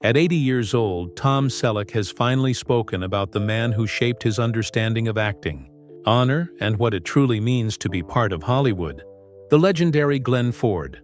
At 80 years old, Tom Selleck has finally spoken about the man who shaped his understanding of acting, honor, and what it truly means to be part of Hollywood. The legendary Glenn Ford.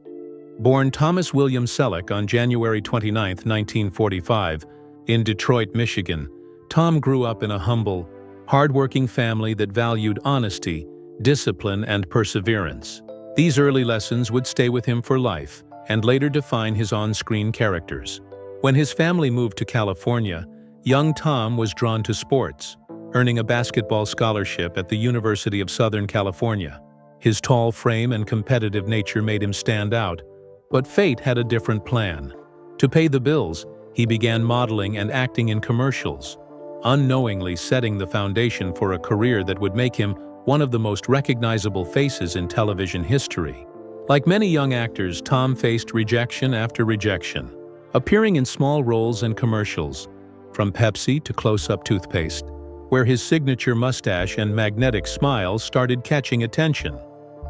Born Thomas William Selleck on January 29, 1945, in Detroit, Michigan, Tom grew up in a humble, hard-working family that valued honesty, discipline, and perseverance. These early lessons would stay with him for life and later define his on-screen characters. When his family moved to California, young Tom was drawn to sports, earning a basketball scholarship at the University of Southern California. His tall frame and competitive nature made him stand out, but fate had a different plan. To pay the bills, he began modeling and acting in commercials, unknowingly setting the foundation for a career that would make him one of the most recognizable faces in television history. Like many young actors, Tom faced rejection after rejection, appearing in small roles and commercials, from Pepsi to close-up toothpaste, where his signature mustache and magnetic smile started catching attention.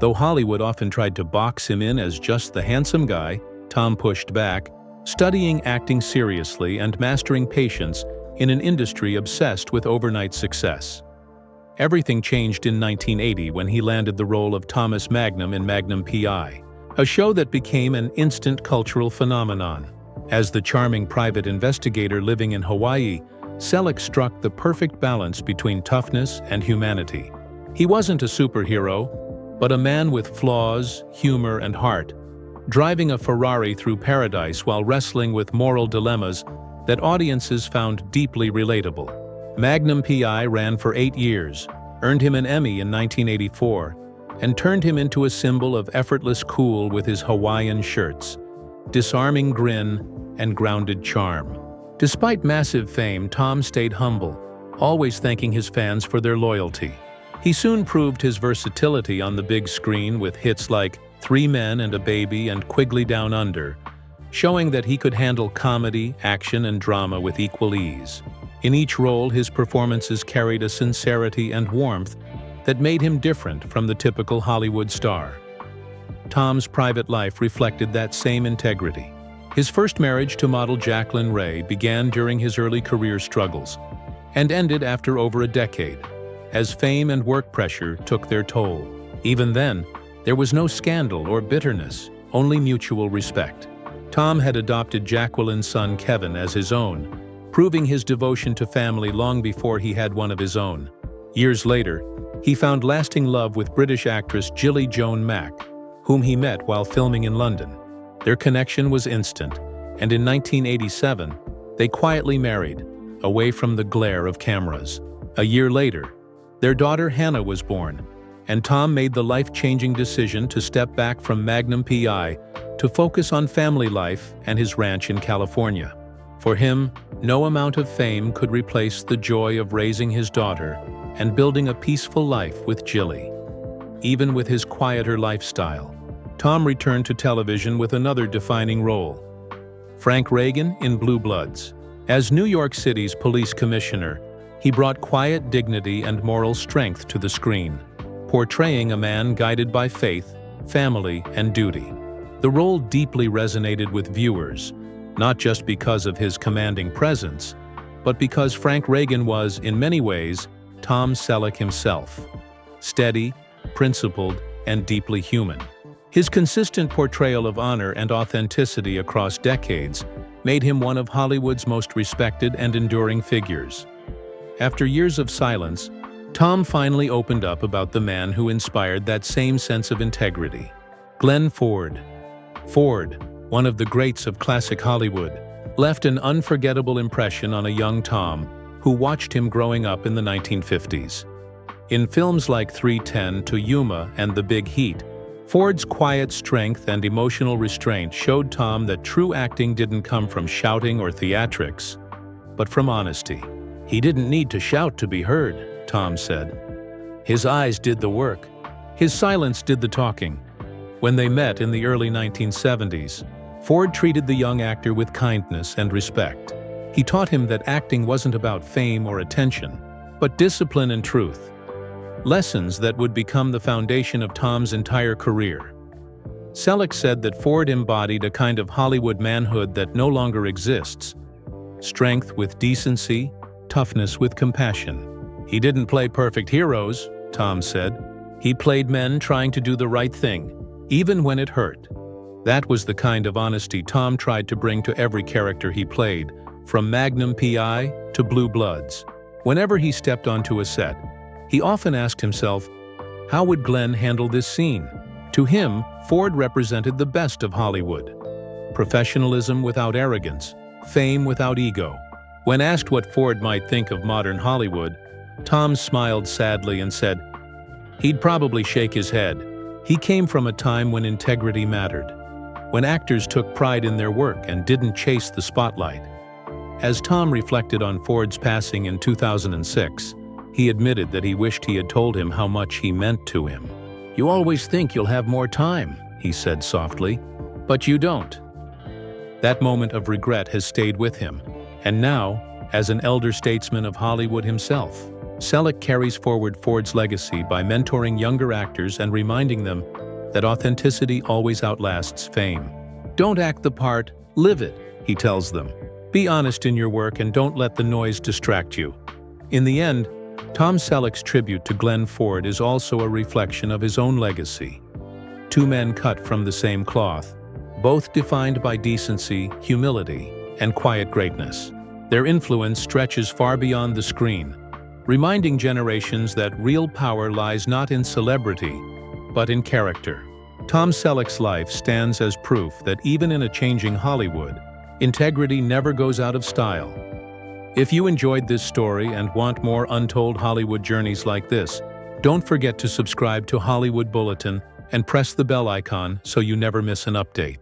Though Hollywood often tried to box him in as just the handsome guy, Tom pushed back, studying acting seriously and mastering patience in an industry obsessed with overnight success. Everything changed in 1980 when he landed the role of Thomas Magnum in Magnum P.I., a show that became an instant cultural phenomenon. As the charming private investigator living in Hawaii, Selleck struck the perfect balance between toughness and humanity. He wasn't a superhero, but a man with flaws, humor, and heart, driving a Ferrari through paradise while wrestling with moral dilemmas that audiences found deeply relatable. Magnum P.I. ran for 8 years, earned him an Emmy in 1984, and turned him into a symbol of effortless cool with his Hawaiian shirts, disarming grin, and grounded charm. Despite massive fame, Tom stayed humble, always thanking his fans for their loyalty. He soon proved his versatility on the big screen with hits like 3 Men and a Baby and Quigley Down Under, showing that he could handle comedy, action, and drama with equal ease. In each role, his performances carried a sincerity and warmth that made him different from the typical Hollywood star. Tom's private life reflected that same integrity. His first marriage to model Jacqueline Ray began during his early career struggles and ended after over a decade, as fame and work pressure took their toll. Even then, there was no scandal or bitterness, only mutual respect. Tom had adopted Jacqueline's son Kevin as his own, proving his devotion to family long before he had one of his own. Years later, he found lasting love with British actress Gilly Joan Mack, whom he met while filming in London. Their connection was instant, and in 1987, they quietly married, away from the glare of cameras. A year later, their daughter Hannah was born, and Tom made the life-changing decision to step back from Magnum P.I. to focus on family life and his ranch in California. For him, no amount of fame could replace the joy of raising his daughter and building a peaceful life with Gilly. Even with his quieter lifestyle, Tom returned to television with another defining role: Frank Reagan in Blue Bloods. As New York City's police commissioner, he brought quiet dignity and moral strength to the screen, portraying a man guided by faith, family, and duty. The role deeply resonated with viewers, not just because of his commanding presence, but because Frank Reagan was, in many ways, Tom Selleck himself: steady, principled, and deeply human. His consistent portrayal of honor and authenticity across decades made him one of Hollywood's most respected and enduring figures. After years of silence, Tom finally opened up about the man who inspired that same sense of integrity: Glenn Ford. Ford, one of the greats of classic Hollywood, left an unforgettable impression on a young Tom who watched him growing up in the 1950s. In films like 3:10 to Yuma and The Big Heat, Ford's quiet strength and emotional restraint showed Tom that true acting didn't come from shouting or theatrics, but from honesty. "He didn't need to shout to be heard," Tom said. "His eyes did the work. His silence did the talking." When they met in the early 1970s, Ford treated the young actor with kindness and respect. He taught him that acting wasn't about fame or attention, but discipline and truth. Lessons that would become the foundation of Tom's entire career. Selleck said that Ford embodied a kind of Hollywood manhood that no longer exists, strength with decency, toughness with compassion. "He didn't play perfect heroes," Tom said. "He played men trying to do the right thing, even when it hurt." That was the kind of honesty Tom tried to bring to every character he played, from Magnum P.I. to Blue Bloods. Whenever he stepped onto a set, he often asked himself, how would Glenn handle this scene? To him, Ford represented the best of Hollywood. Professionalism without arrogance, fame without ego. When asked what Ford might think of modern Hollywood, Tom smiled sadly and said, "He'd probably shake his head. He came from a time when integrity mattered, when actors took pride in their work and didn't chase the spotlight." As Tom reflected on Ford's passing in 2006, he admitted that he wished he had told him how much he meant to him. "You always think you'll have more time," he said softly, "but you don't." That moment of regret has stayed with him, and now, as an elder statesman of Hollywood himself, Selleck carries forward Ford's legacy by mentoring younger actors and reminding them that authenticity always outlasts fame. "Don't act the part, live it," he tells them. "Be honest in your work and don't let the noise distract you." In the end, Tom Selleck's tribute to Glenn Ford is also a reflection of his own legacy. Two men cut from the same cloth, both defined by decency, humility, and quiet greatness. Their influence stretches far beyond the screen, reminding generations that real power lies not in celebrity, but in character. Tom Selleck's life stands as proof that even in a changing Hollywood, integrity never goes out of style. If you enjoyed this story and want more untold Hollywood journeys like this, don't forget to subscribe to Hollywood Bulletin and press the bell icon so you never miss an update.